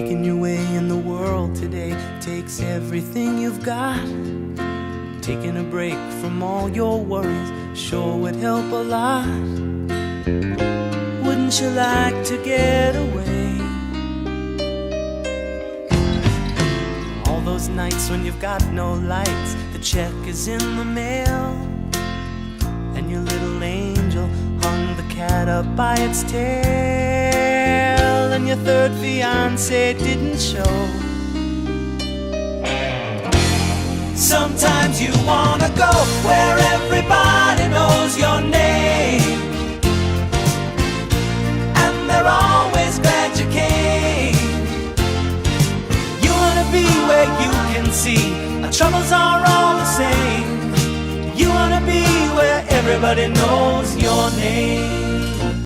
Making your way in the world today takes everything you've got. Taking a break from all your worries sure would help a lot. Wouldn't you like to get away? All those nights when you've got no lights, the check is in the mail, and your little angel hung the cat up by its tail, and your third fiancé didn't show. Sometimes you wanna go where everybody knows your name, and they're always glad you came. You wanna be where you can see our troubles are all the same. You wanna be where everybody knows your name.